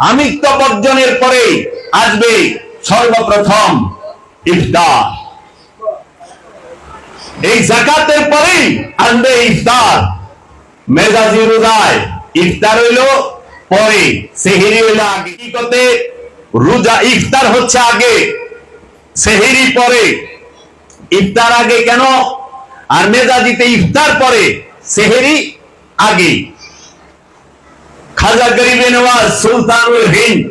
আমিত্ব বর্জনের পরে আসবে সর্বপ্রথম ইফতার। এই যাকাতের পরেই আসবে ইফতার। মেজাজি রোজায় ইফতার হইল পরে, সেহরি হইল আগে। কি করতে? রোজা ইফতার হচ্ছে আগে, সেহরি পরে। ইফতার আগে কেন? আর মেজাজিতে ইফতার পরে, সেহরি আগে। খাজা গরিবে নওয়াজ সুলতানুল হিন্দ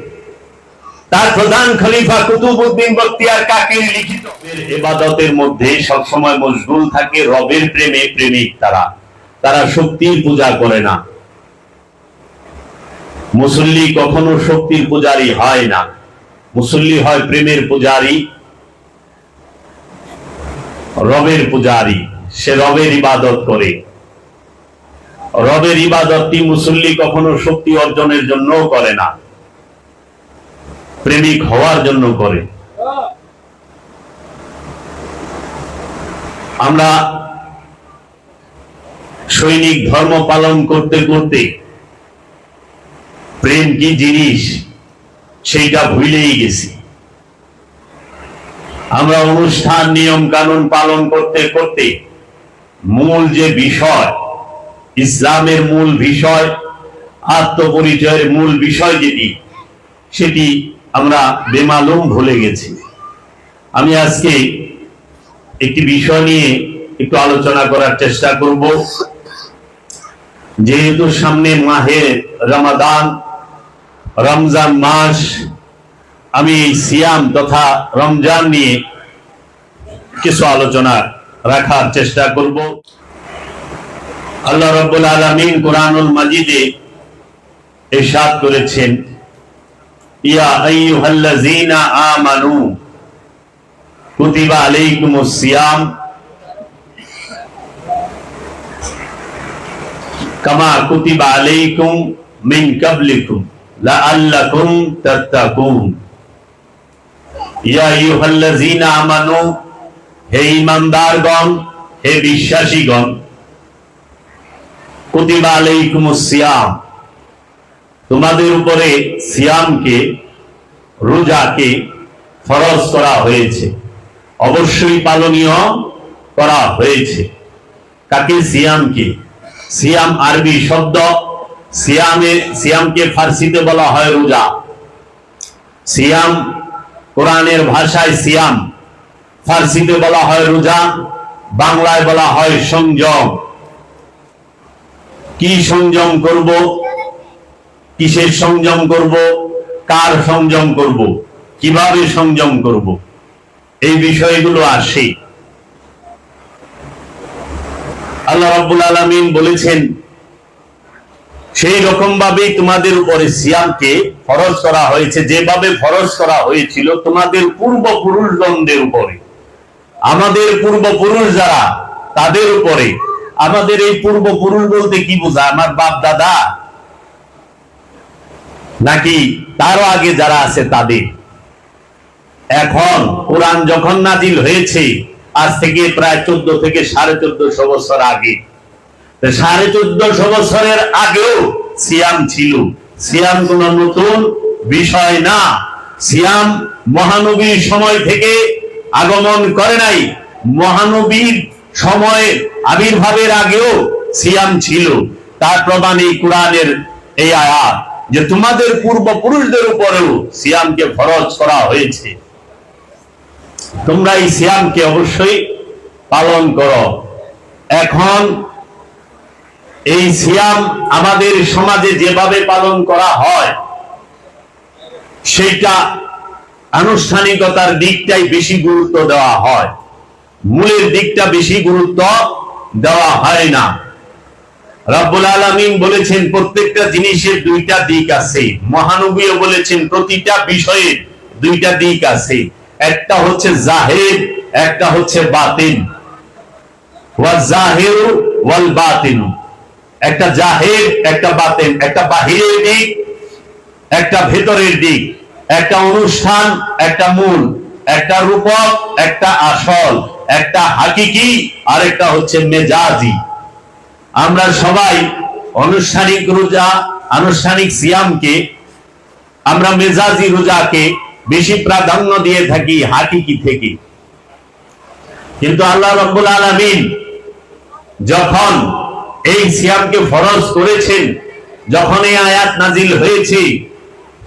তার প্রধান খলিফা কুতুবউদ্দিন বখতিয়ার কাকির লিখিত ইবাদতের মধ্যে সবসময় মশগুল থাকে, রবের প্রেমে প্রেমিক তারা। তারা শক্তির পূজা করে না। মুসল্লি কখনো শক্তির পূজারী হয় না, মুসল্লি হয় প্রেমের পূজারী, রবের পূজারী। সে রবের ইবাদত করে। রবের ইবাদতটি মুসল্লি কখনো শক্তি অর্জনের জন্য করে না, প্রেমিক হওয়ার জন্য করে। আমরা সৈনিক ধর্ম পালন করতে করতে প্রেম কি জিনিস সেইটা ভুলেই গেছি। আমরা অনুষ্ঠান নিয়ম কানুন পালন করতে করতে মূল যে বিষয়, ইসলামের মূল বিষয়, আত্মপরিচয়ের মূল বিষয় যেটি, সেটি আমরা বেমালুম ভুলে গেছি। আমি আজকে একটি বিষয় নিয়ে একটু আলোচনা করার চেষ্টা করব। যেহেতু সামনে মাহে রমাদান, রমজান মাস, আমি এই সিয়াম তথা রমজান নিয়ে কিছু আলোচনা রাখার চেষ্টা করব। আল্লাহ রাব্বুল আলামিন কুরআনুল মাজিদে ইরশাদ করেছেন, ইয়া আইয়ুহাল্লাযীনা আমানু কুতিবা আলাইকুমুস সিয়াম কামা কুতিবা আলাইকুম মিন ক্বাবলিকুম লাআল্লাকুম তাত্তাকুন। ইয়া আইয়ুহাল্লাযীনা আমানু, হে ঈমানদারগণ, হে বিশ্বাসীগণ, কুতিবা আলাইকুমুস সিয়াম, তোমাদের উপরে সিয়ামকে, রোজাকে ফরজ করা হয়েছে, অবশ্যই পালনীয় করা হয়েছে। কাকে? সিয়ামকে। সিয়াম আরবি শব্দ। সিয়ামকে ফার্সিতে বলা হয় রোজা। সিয়াম কোরআনের ভাষায় সিয়াম, ফার্সিতে বলা হয় রোজা, বাংলায় বলা হয় সংযম। কি সংযম করব? কিসের সংযম করব? কার সংযম করব? কিভাবে সংযম করব? এই বিষয়গুলো আসে। আল্লাহ রাব্বুল আলামিন বলেছেন, সেই রকম ভাবে তোমাদের উপরে সিয়ামকে ফরজ করা হয়েছে, যেভাবে ফরজ করা হয়েছিল তোমাদের পূর্বপুরুষগণদের উপরে। আমাদের পূর্বপুরুষ যারা, তাদের উপরে। আমাদের এই পূর্বপুরুষ বলতে কি বোঝায়? আমার বাপ দাদা, নাকি তারও আগে যারা আছে তাদের? এখন কোরআন যখন নাজিল হয়েছে, আজ থেকে প্রায় 14 থেকে 1450 বছর আগে, 1450 বছরের আগেও সিয়াম ছিল। সিয়াম কোন নতুন বিষয় না। সিয়াম মহানবীর সময় থেকে আগমন করে নাই। মহানবীর সময় আবির্ভাবের আগেও সিয়াম ছিল। তার প্রমাণ এই কোরআনের এই আয়াত, যে তোমাদের পূর্বপুরুষদের উপরেও সিয়ামকে ফরজ করা হয়েছে, তোমরা এই সিয়ামকে অবশ্যই পালন করো। এখন এই সিয়াম আমাদের সমাজে যেভাবে পালন করা হয়, সেইটা আনুষ্ঠানিকতার দিকটাই বেশি গুরুত্ব দেওয়া হয়, মূলের দিকটা বেশি গুরুত্ব দেওয়া হয় না। রব্বুল আলামিন বলেছেন, প্রত্যেকটা জিনিসের দুইটা দিক আছে। মহানবীও বলেছেন, প্রতিটা বিষয়ের দুইটা দিক আছে। একটা হচ্ছে জাহির, একটা হচ্ছে বাতিন। ওয়া জাহিরু ওয়াল বাতিন, একটা জাহির, একটা বাতিন, একটা বাহিরের দিক, একটা ভেতরের দিক, একটা অনুষ্ঠান, একটা মূল, একটা রূপক, একটা আসল, একটা হাকিকি, আর একটা হচ্ছে মেজাজি। আমরা সবাই আনুষ্ঠানিক রোজা, আনুষ্ঠানিক সিয়ামকে আমরা মেজাজি রোজাকে বেশি প্রাধান্য দিয়ে থাকি হাকিকি থেকে। কিন্তু আল্লাহ রাব্বুল আলামিন যখন এই সিয়ামকে ফরজ করেছেন, যখন এই আয়াত নাজিল হয়েছে,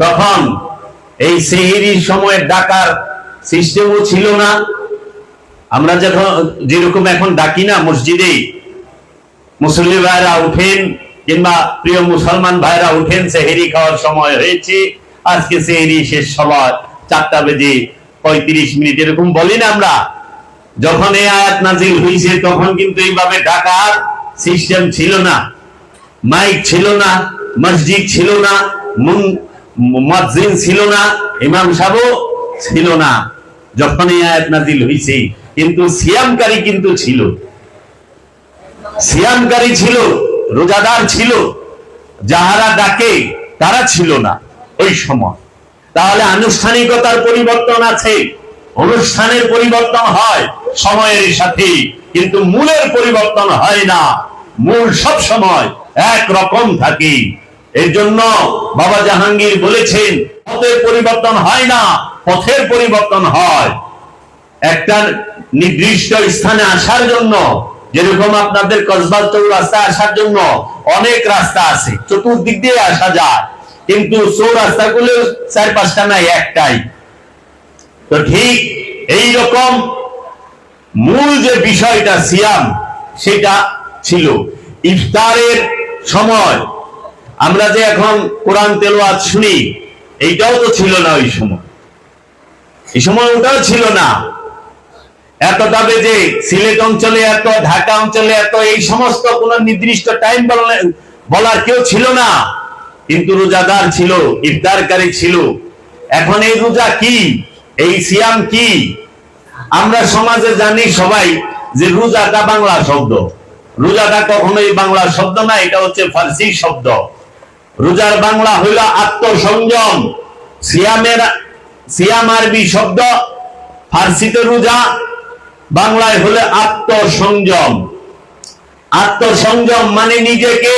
তখন এই সেহরির সময় ডাকার সিস্টেমও ছিল না। আমরা যখন যেরকম এখন ডাকি না, মসজিদে মুসল্লি ভাইরা উঠেন কিংবা প্রিয় মুসলমান ভাইরা উঠেন, সেহরি খাওয়ার সময় হয়েছে, আজকে সেহরি শেষ সময় 4:35 এরকম বলি না আমরা। যখন এই আয়াত নাজিল হয়েছে তখন কিন্তু এইভাবে ডাকার সিস্টেম ছিল না, মাইক ছিল না, মসজিদ ছিল না, মুয়াজ্জিন ছিল না, ইমাম সাহেবও ছিল না যখন এই আয়াত নাজিল হয়েছে। কিন্তু সিয়ামকারী কিন্তু ছিল, সিয়ামকারী ছিল, রোজাদার ছিল, যাহারা ডাকে তারা ছিল না ওই সময়। তাহলে আনুষ্ঠানিকতার পরিবর্তন আছে, অনুষ্ঠানের পরিবর্তন হয় সময়ের সাথে, কিন্তু মূলের পরিবর্তন হয় না। মূল সব সময় এক রকম থাকে। এর জন্য বাবা জাহাঙ্গীর বলেছেন, পথের পরিবর্তন হয় না, পথের পরিবর্তন হয়। একটা নির্দিষ্ট স্থানে আসার জন্য, যেরকম আপনাদের কসবা চৌরাস্তা আসার জন্য অনেক রাস্তা আছে, চতুর্দিক দিয়ে আসা যায়, কিন্তু চৌরাস্তাগুলো 4-5টা নাই, একটাই। তো ঠিক এই রকম মূল যে বিষয়টা সিয়াম, সেটা ছিল ইফতারের সময়। আমরা যে এখন কোরআন তেলাওয়াত শুনি, এইটাও তো ছিল না ওই সময়। এই সময় ওটাও ছিল না। এতটা বেজে সিলেট অঞ্চলে এত, ঢাকা অঞ্চলে এত, এই সমস্ত কোন নির্দিষ্ট টাইম বলার কেউ ছিল না। কিন্তু রোজাদার ছিল, ইফতারকারী ছিল। এখন এই রোজা কি, এই সিয়াম কি? আমরা সমাজে জানি সবাই যে রোজাটা বাংলা শব্দ। রোজাটা কখনোই বাংলা শব্দ না, এটা হচ্ছে ফার্সি শব্দ। রোজার বাংলা হইল আত্মসংযম। সিয়াম আরবি শব্দ, ফার্সিতে রোজা, বাংলায় হলে আত্মসংযম। আত্মসংযম মানে নিজেকে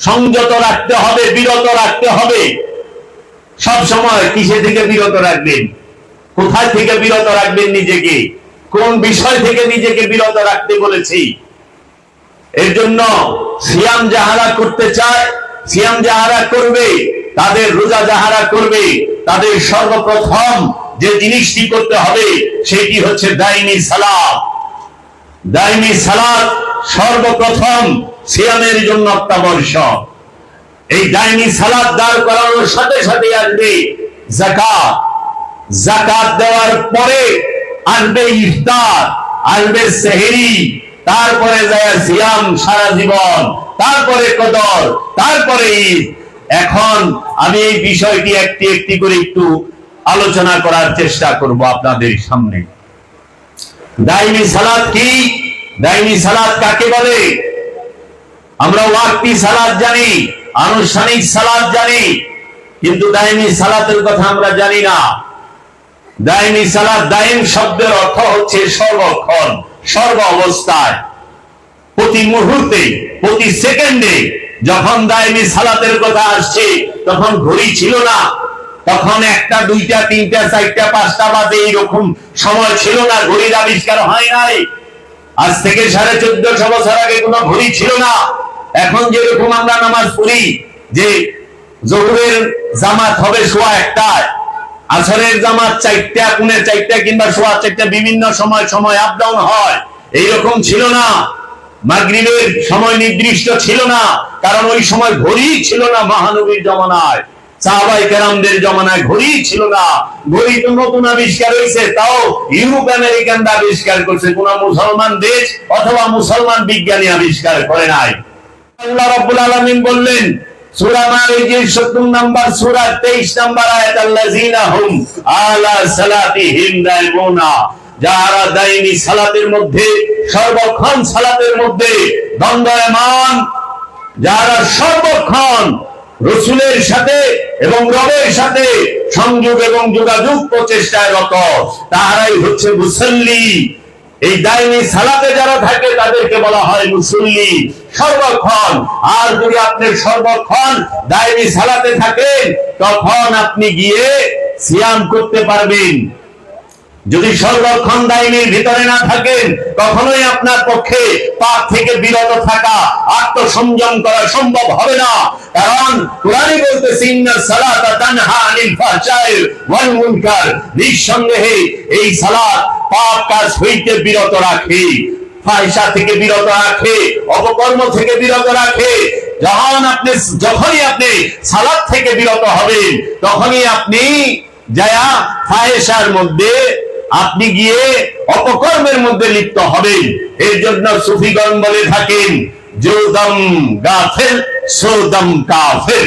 সংযত রাখতে হবে, বিরত রাখতে হবে। সব সময় কিসে থেকে বিরত রাখবেন? কোথায় থেকে বিরত রাখবেন নিজেকে? কোন বিষয় থেকে নিজেকে বিরত রাখতে বলেছি? এর জন্য সিয়াম যাহারা করতে চায়, সিয়াম যাহারা করবে, তাদের রোজা যাহারা করবে, তাদের সর্বপ্রথম যে জিনিসটি করতে হবে সেটি হচ্ছে দাইমি সালাত। দাইমি সালাত সর্বপ্রথম সিয়ামের জন্য অত্যাবশ্যক। এই দাইমি সালাত দাঁড় করানোর সাথে সাথে আসবে যাকাত। যাকাত দেওয়ার পরে আসবে ইফতার, আসবে সেহরি, তারপরে যায় সিয়াম সারা জীবন, তারপরে কদর, তারপরে ঈদ। এখন আমি এই বিষয়টি একটি একটি করে একটু আলোচনা করার চেষ্টা করব আপনাদের সামনে। দাইমি সালাত কি? দাইমি সালাত কাকে বলে? আমরা ওয়াক্তি সালাত জানি, আনুষ্ঠানিক সালাত জানি, কিন্তু দাইমি সালাতের কথা আমরা জানি না। দাইমি সালাত, দাইম শব্দের অর্থ হচ্ছে সর্বক্ষণ, সর্ব অবস্থায়, প্রতি মুহূর্তে, প্রতি সেকেন্ডে। যখন দাইমি সালাতের কথা আসছে তখন ঘড়ি ছিল না, তখন 1টা 2টা 3টা 4টা 5টা বাজে এইরকম সময় ছিল না, ঘড়ির আবিষ্কার হয় নাই। আজ থেকে 1450 বছর আগে কোনো ঘড়ি ছিল না। এখন যেরকম আমরা নামাজ পড়ি যে জোহরের জামাত হবে 1:15, আসরের জামাত 4টা, 3:45 কিংবা 4:15, বিভিন্ন সময় আপ ডাউন হয়, এইরকম ছিল না। মাগরিবের সময় নির্দিষ্ট ছিল না, কারণ ওই সময় ঘড়ি ছিল না। মহানবীর জমানায়, সাহাবায়ে কেরামদের জমানায় ঘড়ি ছিল না। ঘড়ি তো নতুন আবিষ্কার হয়েছে, তাও ইউরোপ আমেরিকানরা আবিষ্কার করছে, কোন মুসলমান দেশ অথবা মুসলমান বিজ্ঞানী আবিষ্কার করে নাই। আল্লাহ রাব্বুল আলামিন বললেন সূরা মারিজের 70 নম্বর সূরা 23 নম্বর আয়াত, আল্লাযীনা হুম আলা সালাতিহিম দাইমুনা, যারা দাইমি সালাতের মধ্যে, সর্বক্ষণ সালাতের মধ্যে দণ্ডায়মান, যারা সর্বক্ষণ রাসূলের সাথে এবং রবের সাথে সংযোগ এবং যোগাযোগ প্রচেষ্টায় রত, তারাই হচ্ছে মুসাল্লি। এই দায়মি সালাতে যারা থাকে তাদেরকে বলা হয় মুসল্লি সর্বক্ষণ। আর যদি আপনি সর্বক্ষণ দায়মি সালাতে থাকেন তখন আপনি গিয়ে সিয়াম করতে পারবেন। যদি সর্বক্ষণ দায়মির ভিতরে না থাকেন কখনোই আপনার পক্ষে পাপ থেকে বিরত থাকা, আত্মসংযম করা সম্ভব হবে না। কারণ কোরআনই বলতেছে ইন্নাস সালাতা তানহা আনিল ফাহশাই ওয়াল মুনকার, নিঃসন্দেহে এই সালাত পাপ কাজ হইতে বিরত রাখে, ফাহিশা থেকে বিরত রাখে, অপকর্ম থেকে বিরত রাখে। যখনই আপনি সালাত থেকে বিরত হবেন তখনই আপনি যায়া ফাহিশার মধ্যে আপনি গিয়ে অপকর্মের মধ্যে লিপ্ত হবেন। এর জন্য সুফিগণ বলে থাকেন জোদম গাফিল সোদম কাফির,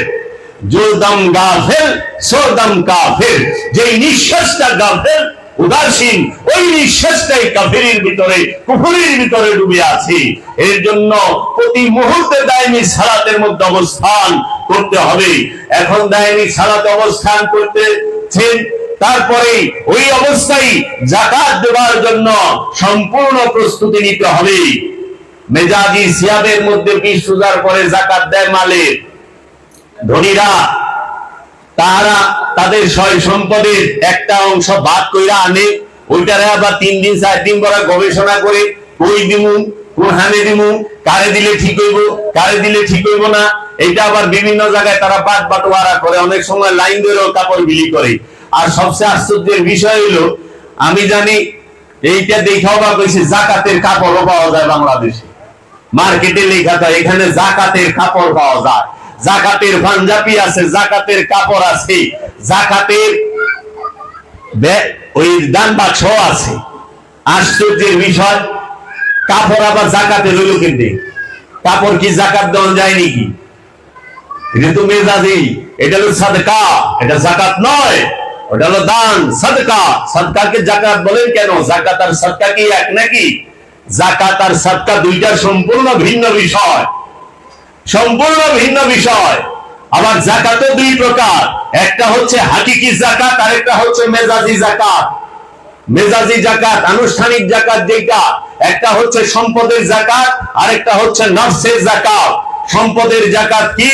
জোদম গাফিল সোদম কাফির। যে নিঃশ্বাসটা গাফিল উদাসীন, ওই নিঃশ্বাসটাই কাফিরের ভিতরে, কুফরির ভিতরে ডুবে আছে। এর জন্য প্রতি মুহূর্তে দায়মি সালাতের মধ্যে অবস্থান করতে হবে। এখন দায়মি সালাতে অবস্থান করতেছেন, তারপরে ওই অবস্থায় যাকাত দেওয়ার জন্য সম্পূর্ণ প্রস্তুতি নিতে হবে। মেজাজি সিয়াবের মধ্যে 20 রোজার পরে যাকাত দেয় মালের ধনীরা, তারা তাদের সয় সম্পদের একটা অংশ বাদ কইরা আনে, ওইটারে আবার 3 দিন 4 দিন পরে গবেষণা করে কই দিমু, কোন হানে দিমু, কারে দিলে ঠিক হইব, কারে দিলে ঠিক হইব না, এটা আবার বিভিন্ন জায়গায় তারা বাদ বাটোয়ারা করে, অনেক সময় লাইন ধরেও কাপড় বিলি করে। আর সবচেয়ে আশ্চর্যের বিষয় হলো, আমি জানি এইটা দেখাও বা কইছে যাকাতের কাপড়ও পাওয়া যায় বাংলাদেশে, মার্কেটে লেখা থাকে এখানে যাকাতের কাপড় পাওয়া যায়, যাকাতের পাঞ্জাবি আছে, যাকাতের কাপড় আছে, যাকাতের ওই দান বাক্স আছে। আশ্চর্যের বিষয়, কাপড় আবার যাকাতের হইল কিন্তু কাপড় কি যাকাত দেওয়া যায় নাকি? এটা তো মেজাজি, এটা হলো সাদকা, এটা যাকাত নয়, ওটা হলো দান, সাদকা। সাদকাকে যাকাত বলেন কেন? যাকাত আর সাদকা কি এক নাকি? যাকাত আর সাদকা দুইটা সম্পূর্ণ ভিন্ন বিষয়, সম্পূর্ণ ভিন্ন বিষয়। আবার যাকাতও 2 প্রকার, একটা হচ্ছে হাকিকি যাকাত আর একটা হচ্ছে মেজাজি যাকাত। মেজাজি যাকাত আনুষ্ঠানিক যাকাত যেটা, একটা হচ্ছে সম্পদের যাকাত আর একটা হচ্ছে নফসের যাকাত। সম্পদের যাকাত কি?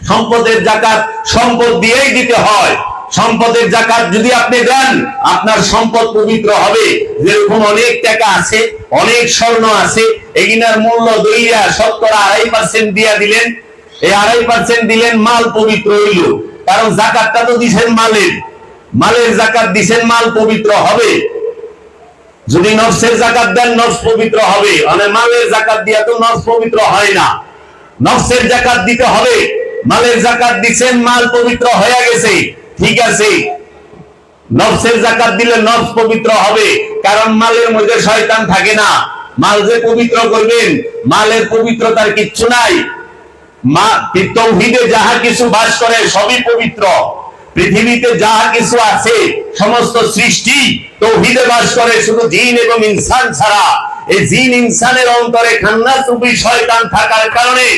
সম্পদের যাকাত সম্পদ দিয়েই দিতে হয়। সম্পদের যাকাত যদি আপনি দেন আপনার সম্পদ পবিত্র হবে। যেরকম অনেক টাকা আছে, অনেক স্বর্ণ আছে, এগুলার মূল্য দইয়া 2.5% দিয়া দিলেন, এই 2.5% দিলেন, মাল পবিত্র হইল। কারণ যাকাতটা তো দিছেন মালের, মালের যাকাত দিছেন, মাল পবিত্র হবে। যদি নফসের যাকাত দেন নফস পবিত্র হবে, মানে মালের যাকাত দিয়া তো নফস পবিত্র হয় না। নফসের যাকাত দিতে হবে। মালের যাকাত দিছেন, মাল পবিত্র হয়ে গেছে, ঠিক আছে, নফসের যাকাত দিলে নফস পবিত্র হবে, কারণ মালের মধ্যে শয়তান থাকে না। মাল যে পবিত্র করবেন, মালের পবিত্রতার কিচ্ছু নাই। তাওহীদে যাহা কিছু বাস করে সবই পবিত্র। পৃথিবীতে যাহা কিছু আছে সমস্ত সৃষ্টি তাওহীদে বাস করে, শুধু জিন এবং ইনসান ছাড়া। এই জিন ইনসানের অন্তরে খান্নাস রূপী শয়তান থাকার কারণে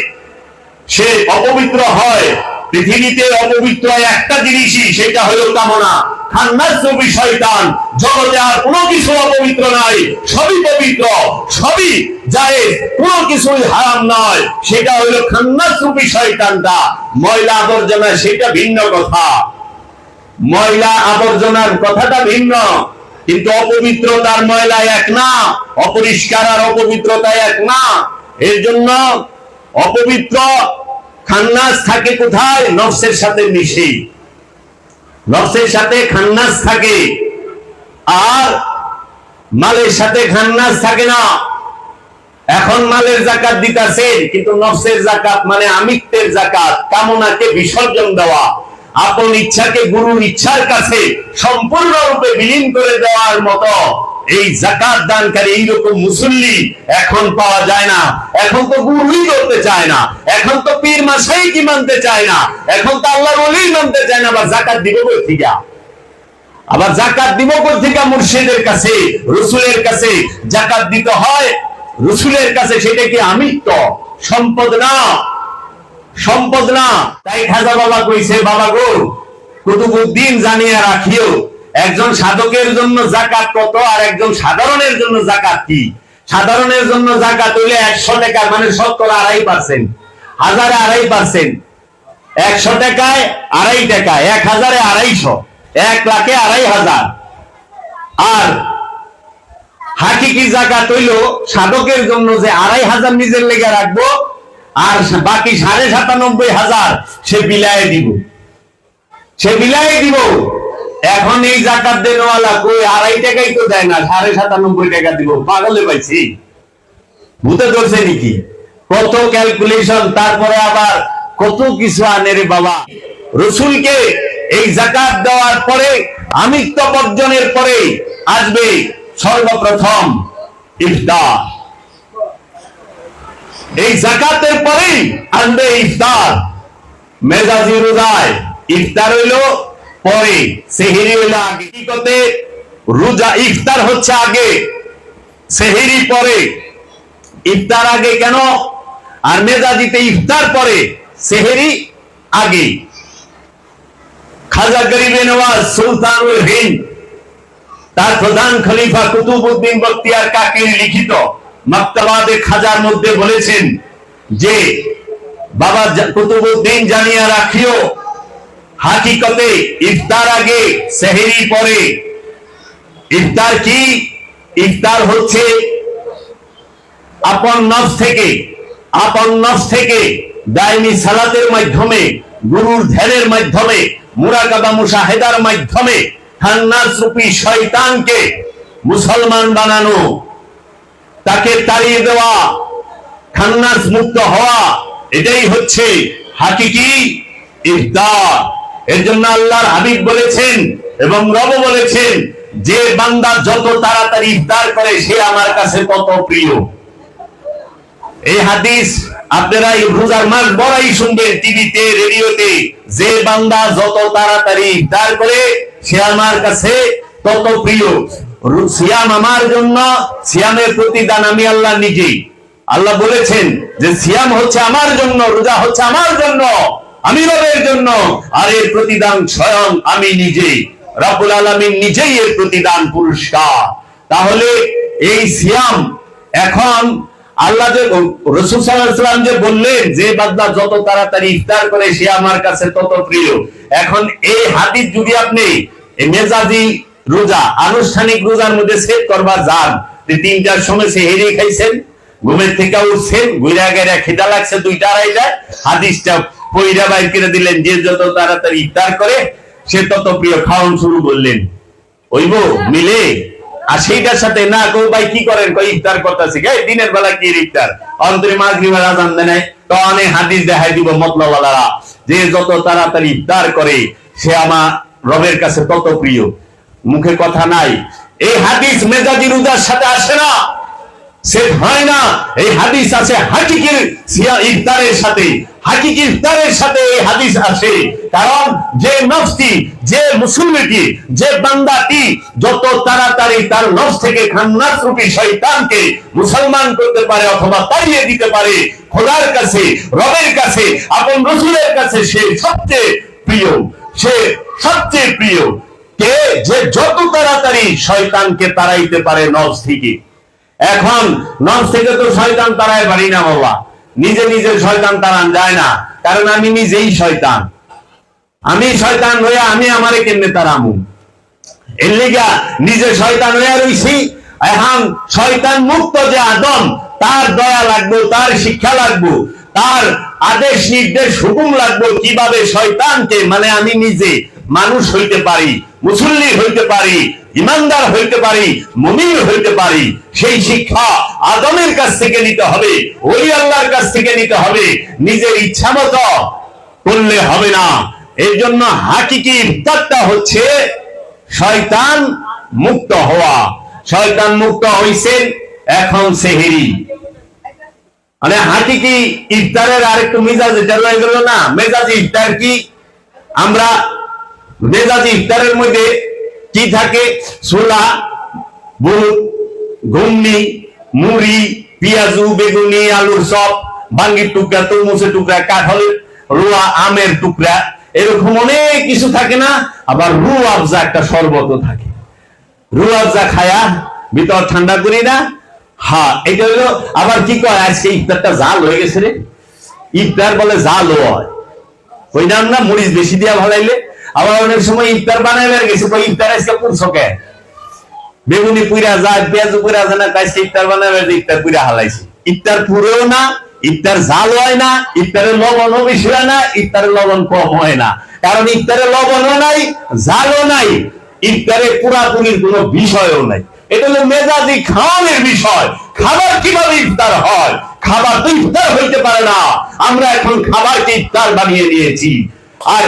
সে অপবিত্র হয়। পৃথিবীতে অপবিত্র একটা জিনিসই, সেটা হলো কামনা। খান্নাস রূপী শয়তান, জগতে আর কোনো কিছু অপবিত্র নাই, সবই পবিত্র, সবই জায়েজ, কোনো কিছুই হারাম নয়। সেটা হলো খান্নাস রূপী শয়তানটা। ময়লা আবর্জনা সেটা ভিন্ন কথা, ময়লা আবর্জনার কথাটা ভিন্ন, কিন্তু অপবিত্রতার ময়লা এক না, অপরিষ্কার আর অপবিত্রতা এক না। এর জন্য অপবিত্র খান্নাস থাকে কোথায়? নফসের সাথে মিশে, নফসের সাথে খান্নাস থাকে, আর মালের সাথে খান্নাস থাকে না। এখন মালের যাকাত দিতেছেন, কিন্তু নফসের যাকাত মানে আমিত্বের যাকাত, কামনাকে বিসর্জন দেওয়া, আপন ইচ্ছাকে গুরুর ইচ্ছার কাছে সম্পূর্ণরূপে বিলীন করে দেওয়ার মতো এই যাকাত দানকারী এইরকম মুসল্লি এখন পাওয়া যায় না। এখন তো গুরুই করতে চায় না, এখন তো পীর মাসাই কি মানতে চায় না, এখন তো আল্লাহর ওলি মানতে চায় না। আবার যাকাত দিব কই থেকে? আবার যাকাত দিব কই থেকে? মুর্শিদের কাছে, রাসূলের কাছে যাকাত দিতে হয়, রাসূলের কাছে। সেটা কি আমিত্ব? সম্পদ না, সম্পদ না। তাই খাজা বাবা কইছে, বাবা গো কুতুবউদ্দিন জানিয়া রাখিও, একজন সাধকের জন্য জাকাত কত আর একজন সাধারণের জন্য জাকাত কি? সাধারণের জন্য জাকাত হইলে 100 টাকা মানে 2.5%, 1000-এ 2.5%, 100 টাকায় 2.5 টাকা, 1000-এ 250, 1 লাখে 2.500। আর হাকিকি জাকাত হইল সাধকের জন্য যে 2.500 নিজের লেগে রাখবো আর বাকি 97,500 সে বিলায় দিব, সে বিলায় দিব। এখন এই জাকাত দেনওয়ালা কই 2.5 টাকাই তো দেয় না, 97.5 টাকা দিব। পাগলে পাইছি, ভূতে ধরছে নাকি? কত ক্যালকুলেশন, তারপরে আবার কত কিছু আনে রে বাবা। রসুলকে এই জাকাত দেওয়ার পরে আমিত্ব বর্জনের পরে আসবে সর্বপ্রথম ইফতার। এই জাকাতের পরেই আসবে ইফতার। মেজাজি রোজায় ইফতার হইল পরে, সেহরি হইল আগে। কি করতে? রোজা ইফতার হচ্ছে আগে, সেহরি পরে। ইফতার আগে কেন? আর মেজাজিতে ইফতার পরে, সেহরি আগে। খাজা গরিবে নওয়াজ সুলতানুল হিন্দ তার প্রধান খলিফা কুতুবউদ্দিন বখতিয়ার কাকির লিখিত মাকতাবাদে খাজার মধ্যে বলেছেন যে বাবা কুতুবউদ্দিন জানিয়া রাখিও, হাকিকতে ইফতার আগে সেহরি পরে। ইফতার কি? ইফতার হচ্ছে আপন নফস থেকে দায়মি সালাতের মাধ্যমে, গুরুর ধ্যানের মাধ্যমে, মুরাকাবা মুশাহেদার মাধ্যমে খান্নাস রূপী শয়তানকে মুসলমান বানানো, তাকে তাড়িয়ে দেওয়া, খান্নাস মুক্ত হওয়া, এটাই হচ্ছে হাকিকি ইফতার। এর জন্য আল্লাহর হাবিব বলেছেন এবং রব বলেছেন যে বান্দা যত তাড়াতাড়ি ইফতার করে সে আমার কাছে তত প্রিয়। এই হাদিস আপনারা এই রোজার মাস বড়াই শুনবেন টিভিতে, রেডিওতে, যে বান্দা যত তাড়াতাড়ি ইফতার করে সে আমার কাছে তত প্রিয়। সিয়াম আমার জন্য, সিয়ামের প্রতিদান আমি আল্লাহ নিজেই। আল্লাহ বলেছেন যে সিয়াম হচ্ছে আমার জন্য, রোজা হচ্ছে আমার জন্য, আমি রবের জন্য, আর এর প্রতিদান স্বয়ং আমি নিজেই, রব্বুল আলামিন নিজেই এর প্রতিদান পুরস্কার। তাহলে এই সিয়াম এখন আল্লাহ যে রাসূল সাল্লাল্লাহু আলাইহি ওয়াসাল্লাম যে বললেন যে বান্দা যত তাড়াতাড়ি ইফতার করে সে আমার কাছে তত প্রিয়। এখন এই হাদিস যদি আপনি এই মেজাজি রোজা, আনুষ্ঠানিক রোজার মধ্যে সেট করবার যান, যে 3টার সময় সেহরি খাইছেন, ঘুমের থেকে উঠছেন, ঘুরা গেরা খিদা লাগছে 2টা-2.5টায়, হাদিসটা পয়রা বাইর করে দিলেন যে যত তাড়াতাড়ি ইফতার করে সে তত প্রিয়, খাওয়ান শুরু করলেন, ওইব মিলে। আর সেইটার সাথে না কেউ ভাই কি করেন, কই ইফতার করতেছি, দিনের বেলা কি ইফতার, অন্তরে মাগরিবের আযান দেয়, তো অনেক হাদিস দেখাই দিব মতলবওয়ালারা যে যত তাড়াতাড়ি ইফতার করে সে আমার রবের কাছে তত প্রিয়। মুখে কথা নাই, এই হাদিস মেজাজি রোজার সাথে আসে না, সেট হয় না। এই হাদিস আছে হাকিকির ইফতারের সাথে, হাকিকি ইফতারের সাথে এই হাদিস আসে। কারণ যে নফসটি, যে মুসলমানটি, যে বান্দাটি যত তাড়াতাড়ি তার নফস থেকে খান্নাস রূপী শয়তানকে মুসলমান করতে পারে অথবা তাড়িয়ে দিতে পারে, খোদার কাছে, রবের কাছে, আপন রাসূলের কাছে সে সবচেয়ে প্রিয়। সে সবচেয়ে প্রিয় কে? যে যত তাড়াতাড়ি শয়তানকে তাড়াইতে পারে নফস থেকে। এখন নফস থেকে তো শয়তান তাড়ায় পারি না বাবা, নিজে নিজে শয়তান তাড়ান যায় না, কারণ আমি নিজেই শয়তান। আমি শয়তান হয়ে আমি আমারে কেমনে তাড়ামু? এর লিগা নিজে শয়তান হয়ে রইছি। এখন শয়তান মুক্ত যে আদম, তার দয়া লাগবে, তার শিক্ষা লাগবে, তার আদেশ নির্দেশ হুকুম লাগবে কিভাবে শয়তানকে, মানে আমি নিজে মানুষ হইতে পারি, মুসল্লি হইতে পারি, ইমানদার হইতে পারি, মুমিন হইতে পারি। সেই শিক্ষা আদমের কাছ থেকে নিতে হবে, ওলি আল্লাহর কাছ থেকে নিতে হবে, নিজের ইচ্ছা মতো করলে হবে না। এই জন্য হাকিকি ইফতারটা হচ্ছে শয়তান মুক্ত হওয়া। শয়তান মুক্ত হইছেন, এখন সেহরি, মানে হাকিকি ইফতারের আরেকটু মেজাজ এটা রয়ে গেল না। মেজাজি ইফতার কি? আমরা মেজাজি ইফতারের মধ্যে কি থাকে? ছোলা, বুট, ঘুগনি, মুড়ি, পেঁয়াজু, বেগুনি, আলুর চপ, বাঙ্গির টুকরা, তরমুজের টুকরা, কাঁঠালের রোয়া, আমের টুকরা, এরকম অনেক কিছু থাকে না। আবার রু আফজা একটা শরবত থাকে, রু আফজা খায়া ভিতর ঠান্ডা করি না। হ্যাঁ, এটা হলো। আবার কি কয়, আজকে ইফতারটা জাল হয়ে গেছে রে, ইফতার বলে জাল হয়, ওই নাম না, মরিচ বেশি দিয়া ভালাইলে। আবার অনেক সময় ইফতার বানাইবার গেছে, ইফতার আজকে পুরছো কে, বেগুনি পুইরা যায়, পেঁয়াজ পুইরা যায় না, আজকে ইফতার বানাইবার, ইফতার পুইরা হালাইছে। ইফতার পুরেও না, ইফতার জাল হয় না, ইফতারের লবণও বেশি হয় না, ইফতারের লবণ কম হয় না। কারণ ইফতারের লবণও নাই, জালও নাই, ইফতারে পুরাপুরির কোনো বিষয়ও নাই। এটা হলো মেজাজি খাওয়ানোর বিষয়। খাবার কিভাবে ইফতার হয়? খাবার তো ইফতার হইতে পারে না। আমরা এখন খাবারকে ইফতার বানিয়ে নিয়েছি। আর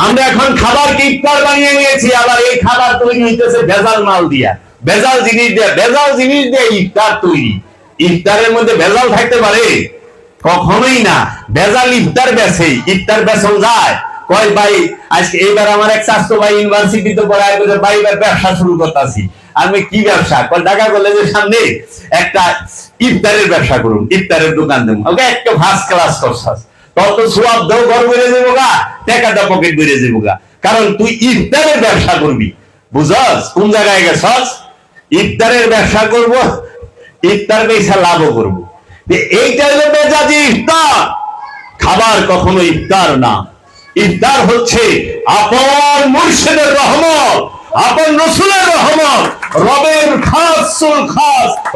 আমরা এখন খাবারকে ইফতার বানিয়ে নিয়েছি। আবার এই খাবার তৈরি হইতেছে ভেজাল মাল দিয়া, ভেজাল জিনিস দিয়া, ভেজাল জিনিস দিয়ে ইফতার তৈরি। ইফতারের মধ্যে ভেজাল থাকতে পারে? কখনোই না। ভেজাল ইফতার বেছে, ইফতার বেচন যায়। কয় ভাই, আজকে এইবার আমার এক স্বাস্থ্য ভাই ইউনিভার্সিটিতে পড়ায়, ভাই এবার ব্যবসা শুরু করতেছি। আমি কি ব্যবসা? ঢাকা কলেজের সামনে একটা ইফতারের ব্যবসা করুন, ইফতারের দোকান দেবো। ওকে, একটা ফার্স্ট ক্লাস করছাস, তত সোয়াব দাও, ঘর বেড়ে যাবো গা, টাকাটা পকেট বেড়ে যাবো গা। কারণ তুই ইফতারের ব্যবসা করবি, বুঝছস? কোন জায়গায় গেছস? ইফতারের ব্যবসা করব, ইফতার পয়সা লাভও করবো। এইটা হলো মেজাজি ইফতার। খাবার কখনো ইফতার না। ইফতার হচ্ছে আপন মুর্শিদের রহমত, আপন রসুলের রহমত, রবের খাস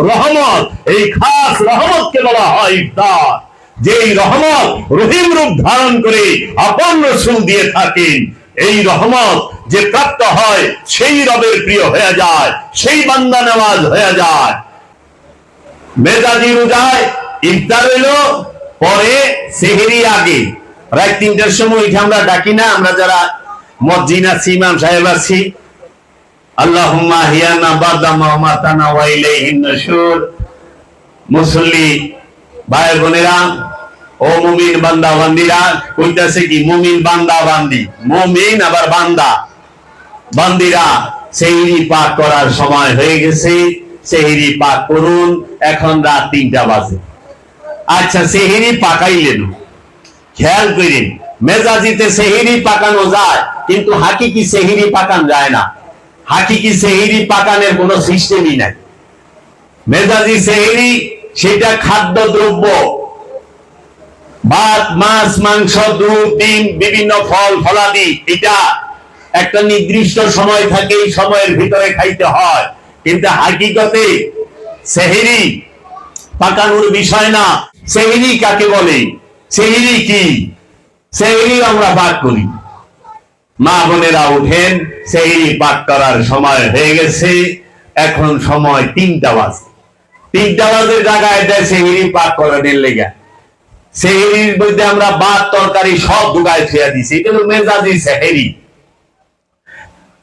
রহমত। এই খাস রহমতকে বলা হয় ইফতার। যেই রহমত রহিম রূপ ধারণ করে আপন রসুল দিয়ে থাকেন, এই রহমত যে প্রাপ্ত হয়, সেই রবের প্রিয় হয়ে যায়, সেই বান্দা নেওয়াজ হয়ে যায়। মেজাজি রোজায় ইফতার হইল পরে, সেহরি আগে। রাত ৩টার সময় উঠে আমরা ডাকি না, আমরা যারা মসজিদ আছি, ইমাম সাহেব আছি, আল্লাহুম্মা হিয়ানা বাদা মামাতানা ওয়া ইলাইহিন নুশুর। মুসল্লি ভাই বোনেরা, ও মুমিন বান্দা বান্দিরা, কইতাছে কি মুমিন বান্দা বান্দি, মুমিন আবার বান্দা বান্দিরা, সেহরি পাক করার সময় হয়ে গেছে, সেহরি পাক করুন। এখন রাত ৩টা বাজে। আচ্ছা, সেহরি পাকাইলেন, খেয়াল করেন, মেজাজিতে সেহরি পাকানো যায়, কিন্তু হাকিকি সেহরি পাকান যায় না। হাকিকি সেহরি পাকানোর কোনো সিস্টেমই নাই। মেজাজি সেহরি সেটা খাদ্য দ্রব্য, ভাত, মাছ, মাংস, দুধ, ডিম, বিভিন্ন ফল ফলাদি, এটা একটা নির্দিষ্ট সময় থাকে, এই সময়ের ভিতরে খাইতে হয়। কিন্তু হাকিকতে সেহরি পাকানোর বিষয় না। সেহরি কাকে বলে? সেহরি কি? সেহরি আমরা পাক করি। মা বোনেরা উঠেন, সেহরি পাক করার সময় হয়ে গেছে। এখন সময় ৩টা বাজে। ৩টা বাজে জায়গায় দেয় সেহরি পাক করানোর লেগা। সেহরির মধ্যে আমরা ভাত তরকারি সব ঢুকায় খেয়ে দিছি। এটা হলো মেজাজি সেহরি।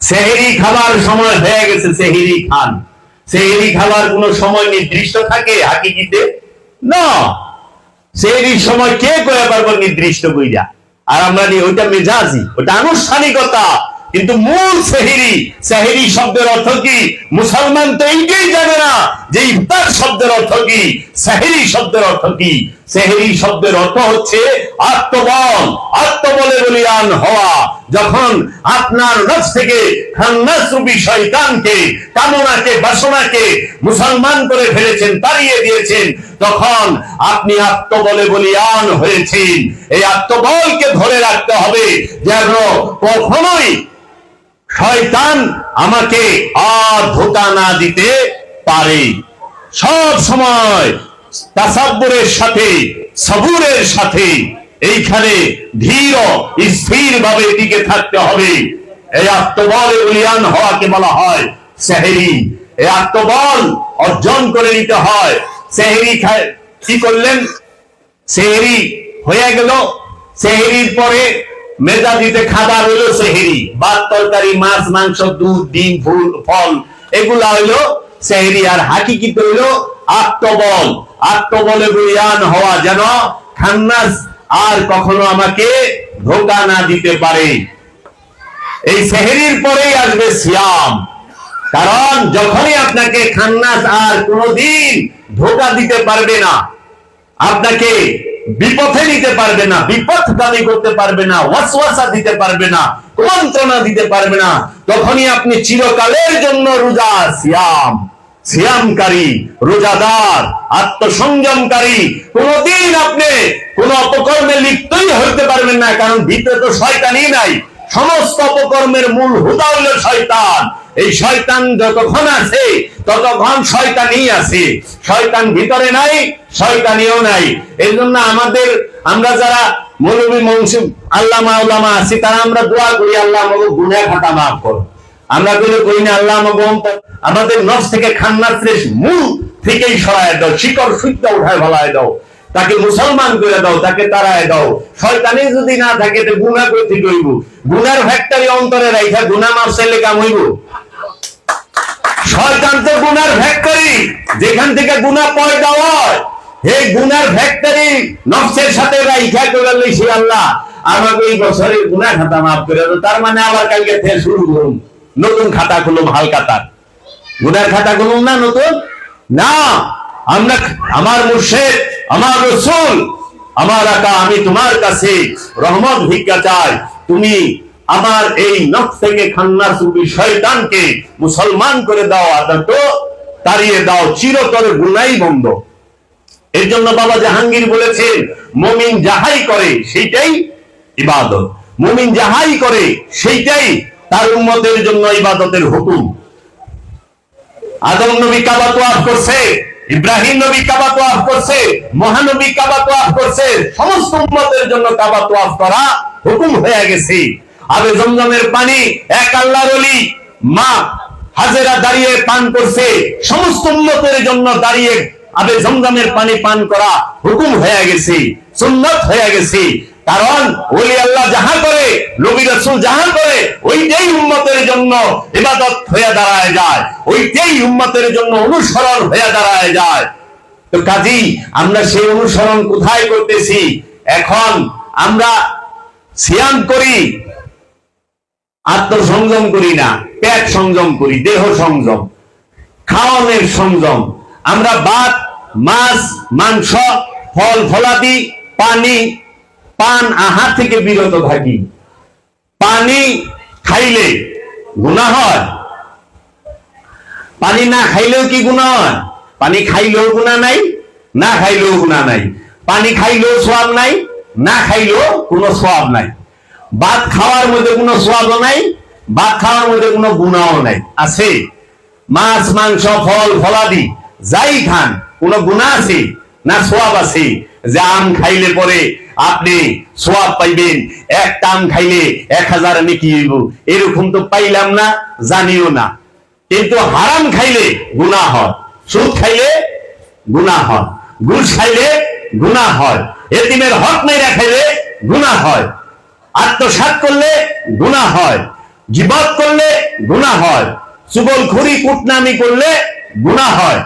সেহরি খাবার সময় হয়ে গেছে, সেহরি খান। সেহরি খাবার কোন সময় নির্দিষ্ট থাকে হাকিকিতে? না। সেহরির সময় কে কয়ে পারবো নির্দিষ্ট কইরা? আর আমরা ওইটা মেজাজি, ওটা আনুষ্ঠানিকতা। কিন্তু মূল সেহরি, সেহরি শব্দের অর্থ কি? মুসলমান তো এইটাই জানে না যে ইফতার শব্দের অর্থ কি, সেহরি শব্দের অর্থ কি। সেহরি শব্দের অর্থ হচ্ছে আত্মবল, আত্মবলে বলিয়ান হওয়া। যখন আপনার নফস থেকে খান্নাস রূপী শয়তানকে, কামনাকে, বাসনাকে মুসলমান করে ফেলেছেন, তাড়িয়ে দিয়েছেন, তখন আপনি আত্মবলে বলিয়ান হয়েছেন। এই আত্মবলকে ধরে রাখতে হবে, যেন কখনোই শয়তান আমাকে আর ধোঁকা না দিতে পারে। সব সময় তাসাব্বুরের সাথে, সবুরের সাথে এইখানে ধীর স্থির ভাবে টিকে থাকতে হবে। এই আত্মবলে বলিয়ান হওয়াকে বলা হয় সেহরি। এই আত্মবল অর্জন করে নিতে হয়। সেহরি কি করলেন? সেহরি হয়ে গেল। সেহরির পরে মেজাজিতে খাবার হইলো সেহরি, ভাত তরকারি, মাছ, মাংস, দুধ, ডিম, ফুল, ফল, এগুলা হইলো সেহরি। আর হাকিকিতে হইলো আত্মবল। আত্মবলে বলিয়ান হওয়া, যেন খান্নাস আর কখনো আমাকে ধোঁকা না দিতে পারে। এই সেহরির পরেই আসবে সিয়াম। কারণ যখনই আপনাকে খান্নাস আর কোনদিন ধোঁকা দিতে পারবে না, আপনাকে বিপথে নিতে পারবে না, বিপথগামী করতে পারবে না, ওয়াসওয়াসা দিতে পারবে না, কুমন্ত্রণা দিতে পারবে না, তখনই আপনি চিরকালের জন্য রোজা সিয়ামকারী, রোজাদার, আত্মসংযমকারী। কোনদিন আপনি কোন অপকর্মে লিপ্তই হইতে পারবেন না, কারণ ভিতরে তো শয়তানই নাই। সমস্ত অপকর্মের মূল হুদা হইল শয়তান। এই শয়তান যতক্ষণ আছে ততক্ষণ শয়তানই আছে। শয়তান ভিতরে নাই, শয়তানিও নাই। এই জন্য আমরা যারা মৌলবী মনসুব আল্লামা উলামা আছি, তারা আমরা দোয়া করি, আল্লাহ আমাকে গুনাহ খাতা মাফ করো। আমরা কই না আল্লাহ আমাদের নফস থেকে খান্নার শ্রেষ্ঠ মূল থেকেই সরায় দাও, শিকড় সুদ্ধা উঠায় ভালায় দাও, তাকে মুসলমান করে দাও, তাকে তাড়ায় দাও। শয়তানি যদি না থাকে তো গুনাহ করতে হইব। গুনার ফ্যাক্টরি অন্তরে রাইখা গুনাহ মাফ চাইলে কাম হইব? শয়তান তো গুনার ফ্যাক্টরি, যেখান থেকে গুনাহ পয়দা হয়, এই গুনার ফ্যাক্টরি নফসের সাথে রাইখা করে লইছি আল্লাহ আমাকে এই বছরের গুনাহ খাতা মাফ করে দাও। তার মানে আবার কালকে থেকে শুরু করুন, নতুন খাতা খুলুম, হালকাতার গুনার খাতা খুলুম না, নতুন না। আমরা আমার মুর্শিদ, আমার রাসূল, আমার আকা, আমি তোমার কাছে রহমত ভিক্ষা চাই, তুমি আমার এই নফস থেকে খান্নার সুবি শয়তানকে মুসলমান করে দাও, আদত তাড়িয়ে দাও, চিরতরে গুনাহই বন্ধ। এর জন্য বাবা জাহাঙ্গীর বলেছেন, মুমিন যাহাই করে সেইটাই ইবাদত, মুমিন যাহাই করে সেইটাই তার উম্মতের জন্য ইবাদতের হুকুম। আদম নবী কাবা তোয়াফ করছে, ইব্রাহিম নবী কাবা তোয়াফ করছে, মহানবী কাবা তোয়াফ করছে, সমস্ত উম্মতের জন্য কাবা তোয়াফ করা হুকুম হয়ে গেছে। আবে জমজমের পানি এক আল্লাহর ওলি মা হাজেরা দাঁড়িয়ে পান করছে, সমস্ত উম্মতের জন্য দাঁড়িয়ে আবে জমজমের পানি পান করা হুকুম হয়ে গেছে, সুন্নাত হয়ে গেছে। কারণ ওলি আল্লাহ যাহা করে, নবী রাসূল যাহা করে, ওইটাই উম্মতের জন্য ইবাদত হয়ে দাঁড়ায় যায়, ওইটাই উম্মতের জন্য অনুসরণ হয়ে দাঁড়ায় যায়। তো কাজী আমরা সেই অনুসরণ কোথায় করতেছি? এখন আমরা সিয়াম করি, আত্মসংযম করি না, পেট সংযম করি, দেহ সংযম, খাওয়ানোর সংযম। আমরা ভাত, মাছ, মাংস, ফল ফলাদি, পান আহার থেকে বিরত থাকি। পানি খাইলে গুনাহ হয়, পানি না খাইলেও কি গুনাহ হয়? পানি খাইলেও গুনাহ নাই, না খাইলেও গুনাহ নাই। পানি খাইলেও সওয়াব নাই, না খাইলেও কোনো সওয়াব নাই। ভাত খাওয়ার মধ্যে কোনো সওয়াবও নাই, ভাত খাওয়ার মধ্যে কোনো গুনাহও নাই। আছে মাছ, মাংস, ফল ফলাদি যাই খান, কোনো গুনাহ আছে না সওয়াব আছে? যে আম খাইলে পরে আপনি সওয়াব পাইবেন, একটা আম খাইলে 1000 নেকি হইব, এরকম তো পাইলাম না, জানিও না। কিন্তু হারাম খাইলে গুনাহ হয়, সুদ খাইলে গুনাহ হয়, ঘুষ খাইলে গুনাহ হয়, এতিমের হক মেরে খাইলে গুনাহ হয়, আত্মসাৎ করলে গুনাহ হয়, গীবত করলে গুনাহ হয়, চুগলখড়ি কুটনামি করলে গুনাহ হয়,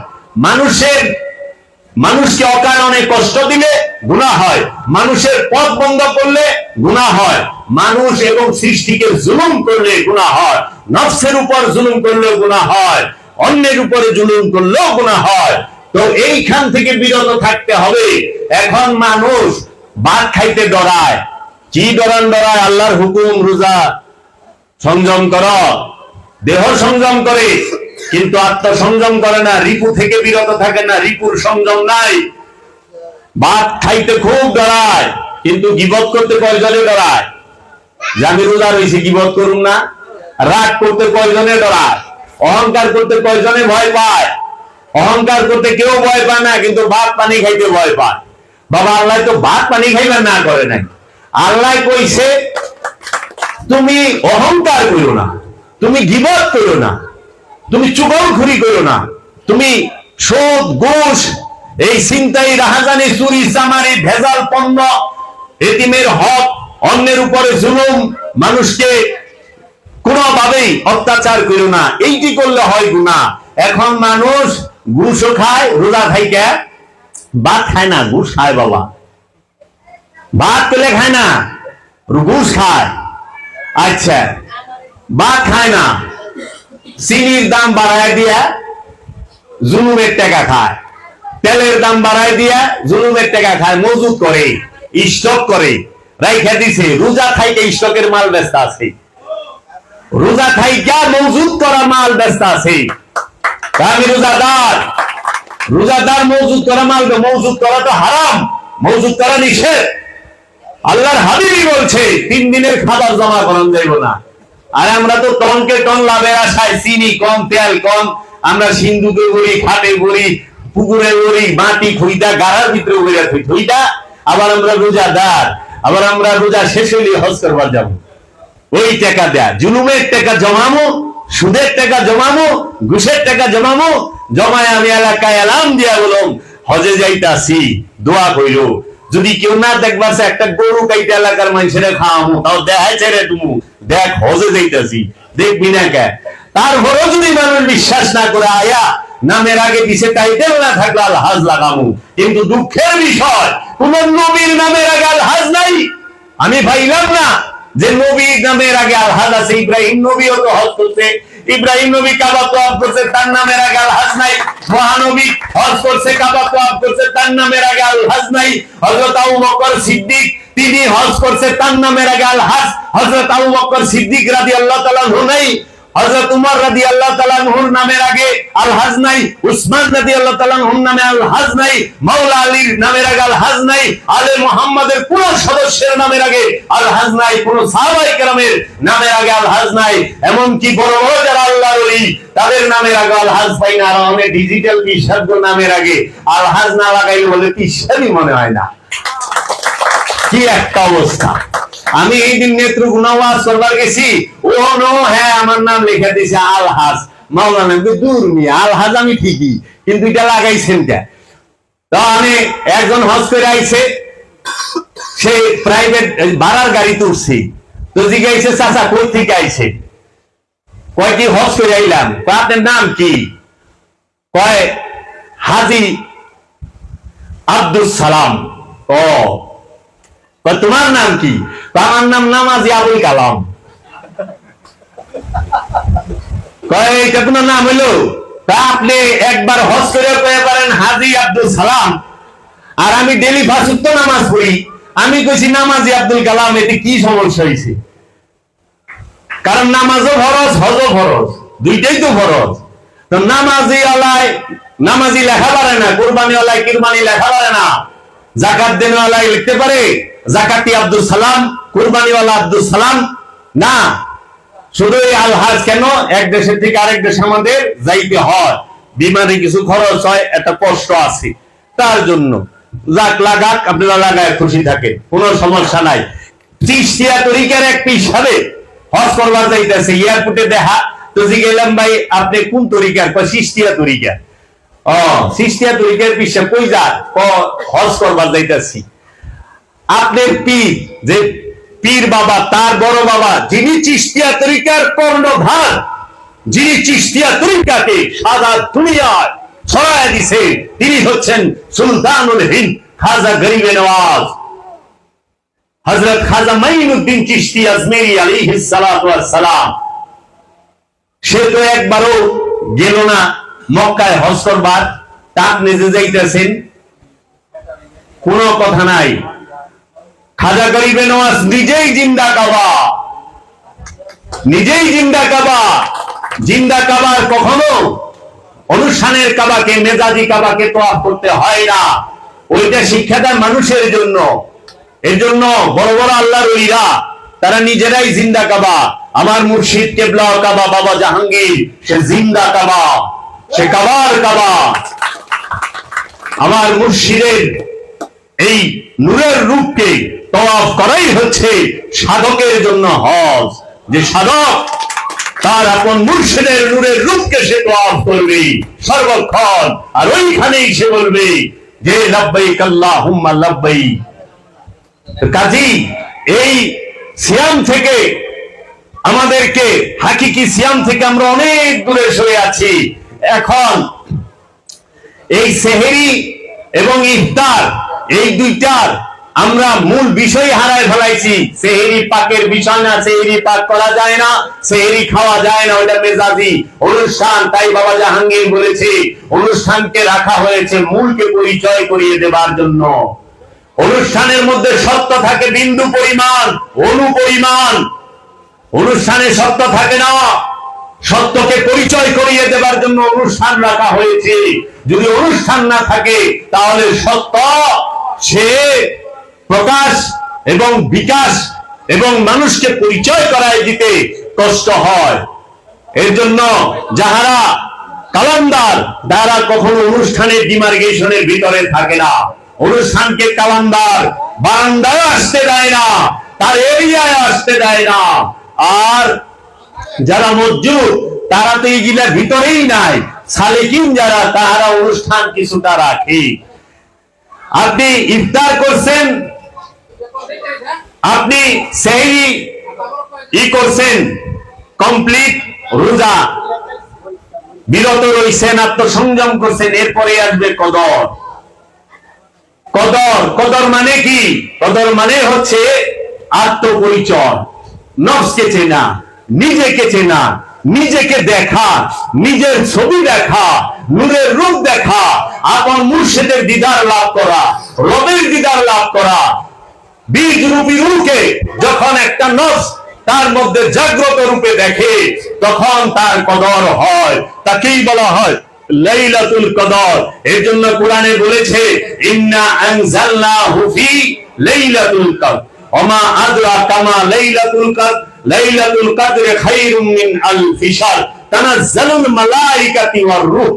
মানুষকে অকারণে কষ্ট দিলে গুনাহ হয়, মানুষের পথ বন্ধ করলে গুনাহ হয়, মানুষ এবং সৃষ্টিকে জুলুম করলে গুনাহ হয়, নফসের উপর জুলুম করলে গুনাহ হয়, অন্যের উপরে জুলুম করলেও গুনাহ হয়। তো এইখান থেকে বিরত থাকতে হবে। এখন মানুষ ভাত খাইতে ডরায়, কি ডরায়? আল্লাহর হুকুম, রোজা সংযম করো, দেহ সংযম করে, কিন্তু আত্মসংযম করে না, রিপু থেকে বিরত থাকে না, রিপুর সংযম নাই। ভাত খাইতে খুব ডরায়, কিন্তু গীবত করতে কয়জনে ডরায়? যে আমি রোজা রয়েছি, গীবত করুন না। রাগ করতে কয়জনে ডরায়? অহংকার করতে কয়জনে ভয় পায়? অহংকার করতে কেউ ভয় পায় না, কিন্তু ভাত পানি খাইতে ভয় পায়। বাবা আল্লাহ তো ভাত পানি খাইবার না করে নাই। আল্লাহ কইছে তুমি অহংকার করো না, তুমি গীবত করো না, তুমি চুগলখড়ি করো না, তুমি সুদ, ঘুষ, এই ছিনতাই, রাহাজানি, চুরি, চামারি, ভেজাল পণ্য, এতিমের হক, অন্যের উপরে জুলুম, মানুষকে কোনোভাবেই অত্যাচার করো না। এইটি করলে হয় গুনাহ। এখন মানুষ ঘুষও খায়, রোজা খাইকে ভাত খায় না, ঘুষ খায়। বাবা ভাত পেলে খায় না, ঘুষ খায়। আচ্ছা, ভাত খায় না, চিনির দাম বাড়ায় দিয়া জুলুমের টাকা খায়, তেলের দাম বাড়ায় দিয়া জুলুমের টাকা খায়, মজুদ করে, স্টক করে রাইখা দিছে। রোজা খাইতে স্টকের মাল ব্যস্ত আছে, রোজা খাইকা মজুদ করা মাল ব্যস্ত আছে। আমি রোজাদার, রোজাদার মজুদ করা মাল, মজুদ করা তো হারাম, মজুদ করা নিষেধ। আল্লাহর হাবিবই বলছে 3 দিনের খাবার জমা করানো যাইব না। আর আমরা তো টনকে টন লাভের আশায় চিনি কম, তেল কম, আমরা সিন্ধুকে বলি, খাটে বলি, পুকুরে বলি, মাটি খুঁইটা গাড়ার ভিতরে উড়ে রাখি খুঁইটা। আবার আমরা রোজাদার, আবার আমরা রোজা শেষ হইলে হজ করবার যাবো। ওই টাকা দেয়া, জুলুমের টাকা জমামো, সুদের টাকা জমামো, ঘুষের টাকা জমামো, জমায় আমি এলাকায় এলাম দিয়া বললাম হজে যাইতাছি, দোয়া কইল। যদি কেউ না দেখবার একটা গরু কাইতে এলাকার মানুষেরা খাওয়ামো, তাও দেখায় ছেড়ে তুমি দেখ হজে যাইতাছি, দেখবি না কে? তারপরও যদি মানুষ বিশ্বাস না করে আয়া নামের আগে পিছে টাইটেল না থাকলে আল হাজ লাগামু। কিন্তু দুঃখের বিষয়, কোন নবীর নামের আগে আল হাজ নাই। আমি ভাইলাম না যে নবীর নামের আগে আল হাজ আছে। ইব্রাহিম নবীও তো হজ করছে, ইব্রাহিম নবী কাবা তওয়াফ করছে, তার নামের আগে আল হাজ নাই। মহানবী হজ করছে, কাবা তওয়াফ করছে, তার নামের আগে আল হাজ নাই। হযরত আবু বকর সিদ্দিক তিনি হজ করছে, তার নামের আগে আল হাজ। হযরত আবু বকর সিদ্দিক রাদিয়াল্লাহু তাআলা আনহু নাই, হযরত উমর রাদিয়াল্লাহু তাআলা আনহুর নামের আগে আল হাজ নাই, উসমান রাদিয়াল্লাহু তাআলা আনহুর নামে আল হাজ নাই, মাওলা আলীর নামের আগে আল হাজ নাই, আলে মুহাম্মাদের কোন সদস্যের নামের আগে আল হাজ নাই, কোন সাহাবায়ে কেরামের নামের আগে আল হাজ নাই। এমন কি বড় বড় যারা আল্লাহর ওলি তাদের নামের আগে আল হাজ পাই না। আর অনেক ডিজিটাল বিশ্বাস নামের আগে আল হাজ না লাগাইলে বলে বিশ্বাসই মনে হয় না। কি একটা অবস্থা! আমি এই দিন নেত্রকোনা ওয়াজ করবার গেছি, ও নো হ্যাঁ আমার নাম লেখা দিয়েছে আল হাজ মাওলানা। দূর মিয়া, আল হাজ আমি ঠিকই, কিন্তু এটা লাগাইছেন কে? তো আমি একজন হজ করে আইছে, সে প্রাইভেট ভাড়ার গাড়ি তুলছি, তো জিজ্ঞাসা চাচা কই থেকে আইছে? কয়টি হজ করে আইলাম। আপনার নাম কি? কয় হাজি আব্দুল সালাম। ও তোমার নাম কি? আমার নাম নামাজি আবুল কালাম। এটা তোমার নাম হইলো? তা আপনি একবার হজ করে কয়ে পারেন হাজি আব্দুল সালাম, আর আমি ডেলি ফাঁসুক্ত নামাজ পড়ি, আমি কইছি নামাজি আব্দুল কালাম। এতে কি সমস্যা হয়েছে? কারণ নামাজও ফরজ, হজও ফরজ, দুইটাই তো ফরজ। তো নামাজি আলাই নামাজি লেখা পারে না, কুরবানি আলাই কুরবানি লেখা পারে না, জাকাত দেনওয়ালাই লিখতে পারে জাকাতি আব্দুল সালাম, কুরবানিওয়ালা আব্দুল সালাম না। শুধু আল হাজ কেন? এক দেশের থেকে আরেক দেশে আমাদের যাইতে হয়, বিমানে কিছু খরচ হয়, একটা কষ্ট আছে, তার জন্য যাক লাগাক, আপনারা লাগায় খুশি থাকে, কোনো সমস্যা নাই। চিশতিয়া তরিকার এক হিসাবে হজ করবার যাইতেছে, এয়ারপোর্টে দেখা তো জিজ্ঞেলাম ভাই আপনি কোন তরিকার? চিশতিয়া তরিকার। ও চিশতিয়া তরিকার পিসা কই যান? হজ করবার যাইতেছি। আপনার পীর, যে পীর বাবা, তার বড় বাবা যিনি চিশতিয়া তরিকার কর্ণধার, যিনি চিশতিয়া তরিকাকে সারা দুনিয়ায় ছড়ায় দিছে, তিনি হচ্ছেন সুলতানুল হিন্দ খাজা গরিবে নওয়াজ হযরত খাজা মাইনুদ্দিন চিশতি আজমেরি আলাইহিস সালাতু ওয়াস সালাম। সে তো একবারও গেল না মক্কায় হজ করবার, তা আপনি যে যাইতেছেন কোনো কথা নাই। খাজা গরিবে নওয়াজ নিজেই জিন্দা কাবা, নিজেই জিন্দা কাবা। জিন্দা কাবার কখনো অনুষ্ঠানের কাবাকে, মেজাজি কাবাকে তোয়াফ করতে হয় না, ওইটা শিক্ষা দেয় মানুষের জন্য। এর জন্য বড় বড় আল্লাহর ওলিরা তারা নিজেরাই জিন্দা কাবা। আমার মুর্শিদ কেবলা কাবা বাবা জাহাঙ্গীর, সে জিন্দা কাবা, সে কাবার কাবা। আমার মুর্শিদের এই নূরের রূপকে তওয়াফ করাই হচ্ছে সাধকের জন্য হজ। যে সাধক তার আপন মুর্শিদের নূরের রূপকে সে তওয়াফ করবে সর্বক্ষণ, আর ওইখানেই সে বলবে যে লাব্বাইক আল্লাহুম্মা লাব্বাইক। কাজী এই সিয়াম থেকে আমাদেরকে, হাকিকি সিয়াম থেকে আমরা অনেক দূরে সরে আছি। এখন এই সেহেরি এবং ইফতার, এই দুইটার আমরা মূল বিষয় হারায় ফেলাইছি। সেহরি পাকের বিষয় না, সেহরি পাক করা যায় না, সেহরি খাওয়া যায় না, ওইটা মেজাজি অনুষ্ঠান। তাই বাবা জাহাঙ্গীর বলেছে অনুষ্ঠানকে রাখা হয়েছে মূলকে পরিচয় করিয়ে দেবার জন্য। অনুষ্ঠানের মধ্যে সত্য থাকে বিন্দু পরিমাণ, অণু পরিমাণ। অনুষ্ঠানে সত্য থাকে না, সত্যকে পরিচয় করিয়ে দেবার জন্য অনুষ্ঠান রাখা হয়েছে। যদি অনুষ্ঠান না থাকে তাহলে সত্য সে প্রকাশ এবং বিকাশ এবং মানুষকে পরিচয় করায় দিতে কষ্ট হয়। এর জন্য যাহারা কালান্দার তারা কখনো অনুষ্ঠানের ডিমার্গেশনের ভিতরে থাকে না। অনুষ্ঠানকে কালান্দার বারান্দায় আসতে দেয় না, তার এরিয়ায় আসতে দেয় না। আর যারা মজদুর তারা তো এইগুলার ভিতরেই নাই। সালেকিন যারা তাহারা অনুষ্ঠান কিছুটা রাখে। আপনি ইফতার করছেন, আপনি সেহরি করছেন, কমপ্লিট রোজা বিরত রইছেন, আত্মসংযম করছেন, এরপরে আসবে কদর। কদর, কদর মানে কি? কদর মানে হচ্ছে আত্মপরিচয়, নফসকে চেনা, নিজেকে চেনা, নিজেকে দেখা, নিজের ছবি দেখা, নূরের রূপ দেখা, আপন মুর্শিদের দিদার লাভ করা, রবের দিদার লাভ করা। বীজ রূপী রূপকে যখন একটা নফস তার মধ্যে জাগ্রত রূপে দেখে তখন তার কদর হয়, তাকেই বলা হয় লাইলাতুল কদর। এর জন্য কোরআনে বলেছে ইন্না আনজালনাহু ফি লাইলাতুল কদর ওমা আদরাকা মা লাইলাতুল কদর লাইলাতুল কদর খায়রুম মিন আলফি শাহর তানাজ্জালুল মালাইকাতু ওয়ার রূহ।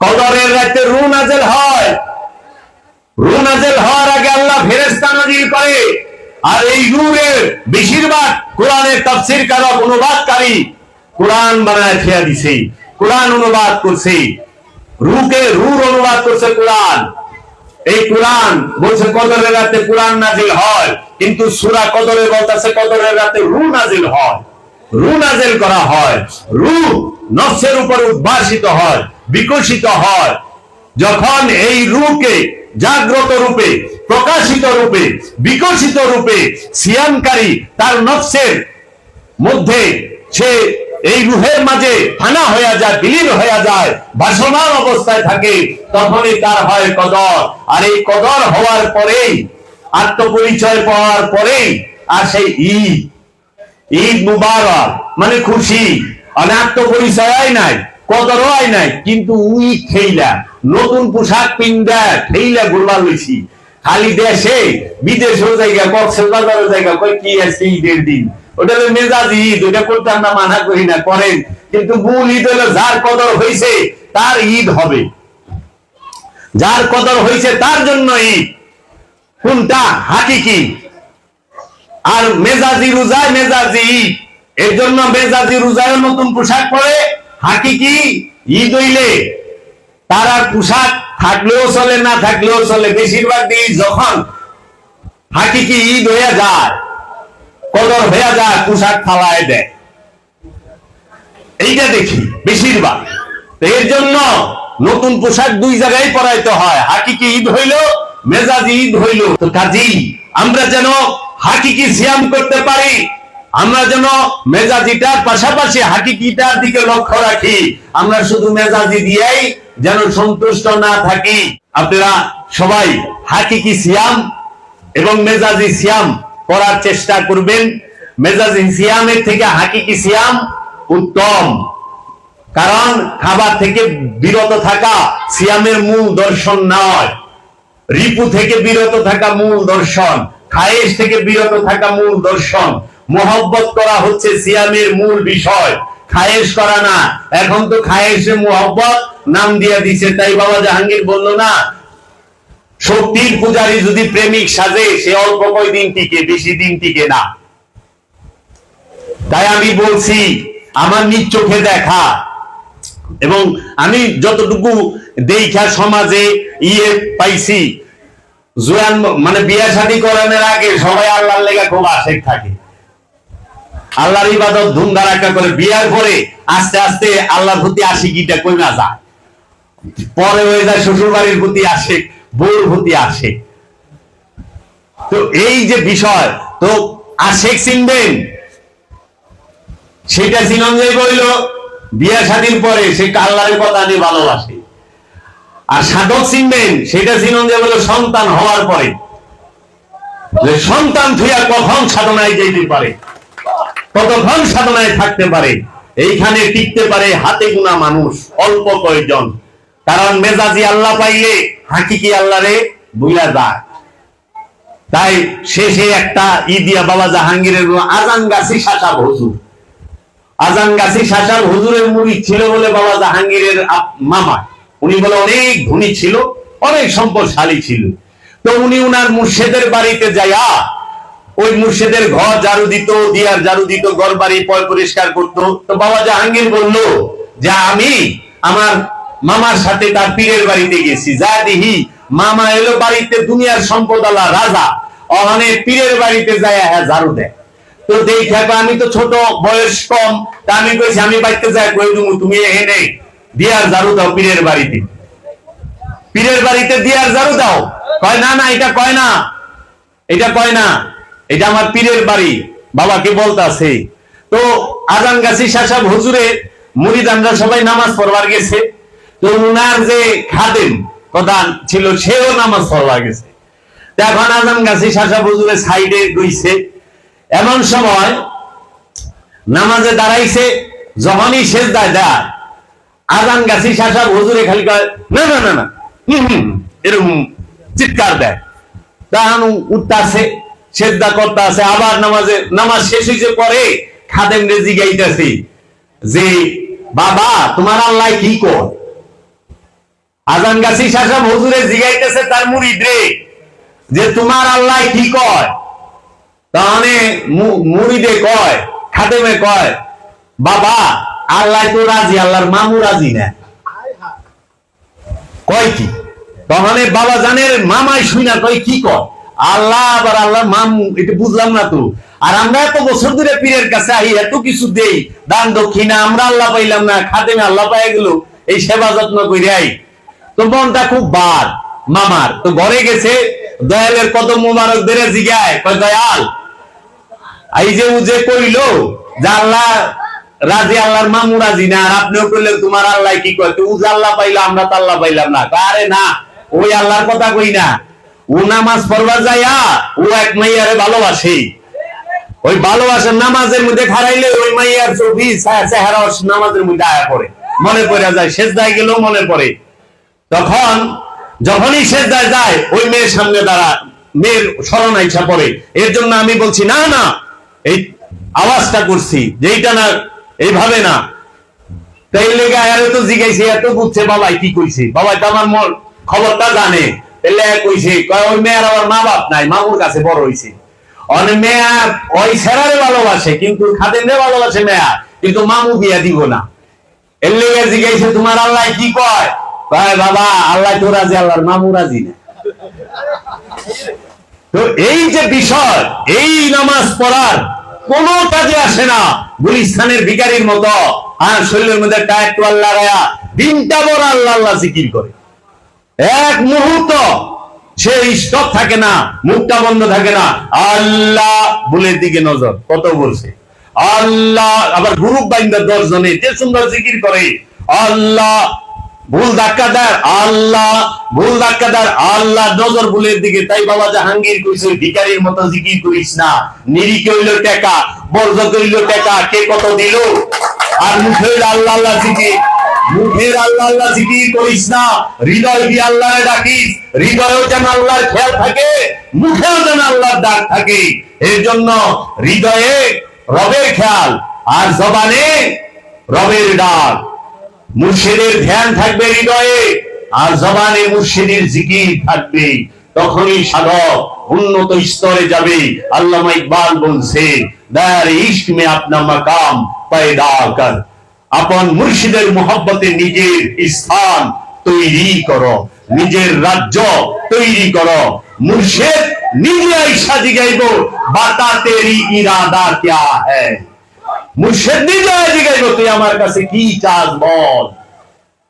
কদরের রাতে রূহ নাযিল হয়। রূহ নাযিল হওয়ার আগে আল্লাহ ফেরেশতা নাযিল করে। আর এই রূহের বেশিরভাগ কোরআনের তাফসীর কারক অনুবাদকারী কোরআন বানায় খেয়া দিছে, কোরআন অনুবাদ করছে, রূহকে রূহ অনুবাদ করছে কোরআন। এই কোরআন বলছে কদরের রাতে কোরআন নাযিল হয়, কিন্তু সূরা কদরে বলতেছে কদরের রাতে রূহ নাযিল হয়, রূহ নাযিল করা হয়। রূহ নফসের উপর উদ্ভাসিত হয়, বিকশিত হয়। যখন এই রূহকে জাগ্রত রূপে, প্রকাশিত রূপে, বিকশিত রূপে সিয়ামকারী তার নফসের মধ্যে সে এই রূহের মাঝে ফানা হয়ে যায়, বিলীন হয়ে যায়, ভাসমান অবস্থায় থাকে, তখনই তার হয় কদর। আর এই কদর হওয়ার পরেই, আত্মপরিচয় পাওয়ার পরেই আসে ঈদ। ঈদ মুবারক মানে খুশি। আত্মপরিচয় নাই, কদর হয় নাই, কিন্তু উই খেইলা নতুন পোশাক পিন্দা খেইলা গোলা লইছি। খালি দেশে বিদেশেও জায়গা, কক্সবাজারের জায়গা, কই কি আছে ঈদের দিন, ওটা হলো মেজাজি ঈদ, ওটা করতে আমরা মানা করি না, করেন। কিন্তু মূল ঈদ হলো যার কদর হয়েছে তার ঈদ হবে, যার কদর হয়েছে তার জন্য ঈদ। কোনটা হাকিকি? আর মেজাজি রোজায় মেজাজি ঈদ। এর জন্য মেজাজি রোজায় নতুন পোশাক পরে, হাকিকি ঈদ হইলে তার আর পোশাক থাকলেও চলে, না থাকলেও চলে। বেশিরভাগ দিন যখন হাকিকি ঈদ হয়ে যায়, কদর হয়ে যায়, পোশাক ফালায় দেয়, এইটা দেখি বেশিরভাগ। এর জন্য নতুন পোশাক দুই জায়গায় পরাইতে হয়, হাকিকি ঈদ হইল, মেজাজি ঈদ হইল। তো কাজী আমরা যেন হাকিকি সিয়াম করতে পারি, আমরা যেন মেজাজিটার পাশাপাশি হাকিকিটার দিকে লক্ষ্য রাখি। আমরা শুধু মেজাজি দিয়েই যেন সন্তুষ্ট না থাকি। আপনারা সবাই হাকিকি সিয়াম এবং মেজাজি সিয়াম করার চেষ্টা করবেন। মেজাজি সিয়ামের থেকে হাকিকি সিয়াম উত্তম, কারণ খাবার থেকে বিরত থাকা সিয়ামের মূল দর্শন নয়। রিপু থেকে বিরত থাকা মূল দর্শন, খায়েশ থেকে বিরত থাকা মূল দর্শন। মোহব্বত করা হচ্ছে সিয়ামের মূল বিষয়, খায়েশ করা না। এখন তো খায়েশে মোহব্বত নাম দিয়ে দিছে। তাই বাবা জাহাঙ্গীর বলল না, শক্তির পূজারী যদি প্রেমিক সাজে সে অল্প কয়দিন টিকে, বেশি দিন টিকে না। তাই আমি বলছি আমার নিজ চোখে দেখা, এবং আমি যতটুকু দেখা সমাজে পাইছি, জোয়ান মানে বিয়ে শাদী করানোর আগে সবাই আল্লাহর লেগে খুব আশেক থাকে, আল্লাহর ইবাদত ধুমধারাক্কা করে। বিয়ার পরে আস্তে আস্তে আল্লাহর প্রতি আশিকিটা কমে যায়, পরে হয়ে যায় শ্বশুর বাড়ির প্রতি আশেক, বউর প্রতি আশেক। তো এই যে বিষয়, তো আশেক চিনবেন, সেটা চিনন যাই বইল বিয়া শাদীর পরে সে আল্লাহর কথা নিয়ে ভালোবাসে। আর সাধক চিনবেন, সেটা চিনন যাই বইল সন্তান হওয়ার পরে, যে সন্তান থুয়া কখন সাধনায় যেতে পারে, কতক্ষণ সাধনায় থাকতে পারে, এইখানে টিকতে পারে হাতে গোনা মানুষ, অল্প কয়েকজন। কারণ মেজাজি আল্লাহ পাইলে হাকিকি আল্লাহরে বুঝা যায়। তাই শেষে একটা ইদিয়া বাবা জাহাঙ্গীরের আজান গাছি শাসাব হুজুর, আজান গাছি শাসাব হুজুরের মুরিদ ছিল বলে বাবা জাহাঙ্গীরের মামা, উনি বলে অনেক ধনী ছিল, অনেক সম্পদশালী ছিল। তো উনি উনার মুর্শিদের বাড়িতে যাইয়া ওই মুর্শিদের ঘর ঝাড়ু দিত, দিয়ার ঝাড়ু দিত, ঘর বাড়ি পরিষ্কার করতো। তো বাবা জাহাঙ্গীর বলল যে আমি আমার মামার সাথে তার পীরের বাড়িতে গেছি, যা দেখি মামা এলো বাড়িতে দুনিয়ার সম্পদ আলা রাজা, ওখানে পীরের বাড়িতে যায় ঝাড়ু দেয়। তো দেখে আমি তো ছোট বয়স কম, তা আমি কইছি আমি বাড়িতে যাই, কই তুমি এখানে দিয়ার ঝাড়ু দাও পীরের বাড়িতে, পীরের বাড়িতে দিয়ার ঝাড়ু দাও। কয় না না, এটা কয় না, এটা কয় না, এটা আমার পীরের বাড়ি, বাবাকে বলতাছে। তো আজান গাছি শাসাব হুজুরে মুরিদানরা সবাই নামাজ পড়বার গেছে। তো উনার যে খাদেম প্রধান ছিল সেও নামাজ পড়বার গেছে। এখন আজান গাছি শাসাব হুজুরে সাইডে গইছে, এমন সময় নামাজে দাঁড়াইছে, যখনই সেজদায় দেয় আজান গাছি শাসাব হুজুরে খালি কয় না না না না, এরকম চিৎকার দেয়। তখন উঠতাছে, সেজদা করতে আছে, আবার নামাজ শেষ হয়েছে পরে খাদেম রে জিগাইতেছে যে বাবা তোমার আল্লাহ কি কর? আজান গাছি শাসাব হুজুরে জিগাইতেছে তার মুরিদ রে যে তোমার আল্লাহ কি কয়? তাহলে মুরিদে কয়, খাদেমে কয় বাবা আল্লাহ তো রাজি, আল্লাহর মামু রাজি না। কয় কি? তখন বাবা জানের মামাই শুনা কয় কি কয় আল্লাহ আবার আল্লাহ মামু, এটা বুঝলাম না তো। আর আমরা এত বছর ধরে পীরের কাছে আই, এত কিছু দেই দান দক্ষিণা, আমরা আল্লাহ পাইলাম না, খাদেমে আল্লাহ পাই গেল, এই সেবা যত্ন করে আই। তো মনটা খুব বার মামার। তো ঘরে গেছে, দয়ালের কদম মোবারক ধরে জিগায়, কয় দয়াল এই যে উজে কইল যে আল্লাহ রাজি, আল্লাহর মামু রাজি না, আর আপনিও কইলেন তোমার আল্লাহ কি কয়? তো উজে আল্লাহ পাইলাম, আমরা তো আল্লাহ পাইলাম না। আরে না, ওই আল্লাহর কথা কই না, ও নামাজ পড়বার যাইয়া ও এক মাইয়ারে ভালোবাসে, ওই ভালোবাসার নামাজের মধ্যে খারাইলে ওই মাইয়ার ছবি চেহারা নামাজের মধ্যে আয়া পড়ে, মনে পড়ে যায়, সেজদায় গেলেও মনে পড়ে। তখন যখনই সেজদায় যায় ওই মেয়ের সামনে দাঁড়া, মেয়ের স্মরণ ইচ্ছা পড়ে। এর জন্য আমি বলছি না না, এই আওয়াজটা করছি যে এইটা না, এইভাবে না। তাই লেগে আয়ারে তো জিগাইছে, এত বুঝছে বাবাই কি কইছে, বাবাই তো আমার খবরটা জানে। এলে কইছে ওই মেয়ের আমার মা বাপ নাই, মামুর কাছে বড় হইছে, অনেক মেয়া ওই ছেড়ারে ভালোবাসে, কিন্তু খাদেমরে ভালোবাসে মেয়া, কিন্তু মামু বিয়া দিব না। এর লেগে জিগাইছে তোমার আল্লাহ কি কয়? কয় বাবা আল্লাহ তো রাজি, আল্লাহর মামু রাজি না। তো এই যে বিষয়, এই নামাজ পড়ার কোন কাজে আসে না, গুলিস্তানের ভিখারির মতো আর শরীরের মধ্যে টায়ার টোয়াল লাগায়া দিনটা বড় আল্লাহ আল্লাহ জিকির করে, এক মুহূর্ত সে স্টপ থাকে না, মুখটা বন্ধ থাকে না, আল্লাহ বুলের দিকে নজর, কত বলছে আল্লাহ। আবার গ্রুপ বাইন্দা 10 জনে যে সুন্দর জিকির করে, আল্লাহ ভুল ধাক্কাদার আল্লাহ, ভুল ধাক্কাদার আল্লাহ, নজর ভুলের দিকে। তাই বাবা জাহাঙ্গীর কইছে ভিখারির মতো জিকির করিস না, নিরিকে হইল টাকা, বরজত হইল টাকা, কে কত দিল, আর মুখে আল্লাহ আল্লাহ জিকির, মুখের আল্লাহ আল্লাহ জিকির করিস না, হৃদয় দিয়ে আল্লাহরে ডাকিস, হৃদয়েও যেন আল্লাহর খেয়াল থাকে, মুখেও যেন আল্লাহর ডাক থাকে। এর জন্য হৃদয়ে রবের খেয়াল আর জবানে রবের ডাক, মুর্শিদের ধ্যান থাকবে হৃদয়ে আর জবানে মুর্শিদের জিকির থাকবে, তখনই সাধক উন্নত স্তরে যাবে। আল্লামা ইকবাল বলছে দার ইশক মে আপনা মাকাম পয়দা কর, আপন মুর্শিদের মোহব্বতে নিজের স্থান তৈরি করো, নিজের রাজ্য তৈরি করো। মুর্শিদ নিজে আইসা জিগাইব বাতা তেরি ইরাদা ক্যা হ্যায়, মুর্শিদ নিজে জিগাইব তুই আমার কাছে কি চাস বল।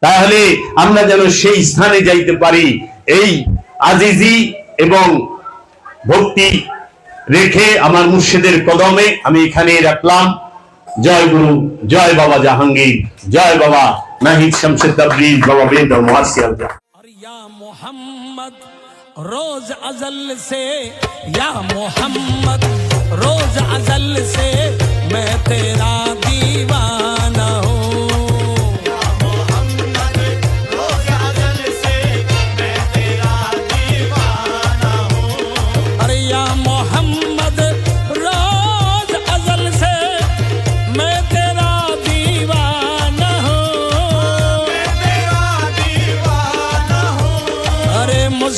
তাহলে আমরা যেন সেই স্থানে যাইতে পারি। এই আজিজি এবং ভক্তি রেখে আমার মুর্শিদের কদমে আমি এখানেই রাখলাম। জয় গুরু, জয় বাবা জাহাঙ্গীর, জয় বাবা নাহিদ শামসুদ তাবরিজ, বাবা বেদ মুহাসিয়াল। या मोहम्मद रोज अजल से, या मोहम्मद रोज अजल से मैं तेरा दीवाना हूँ। या मोहम्मद रोज अजल से मैं तेरा दीवाना हूँ। अरे या मोहम्मद रोज अजल से मैं तेरा दीवाना हूँ। मैं तेरा दीवाना हूँ। अरे मुझ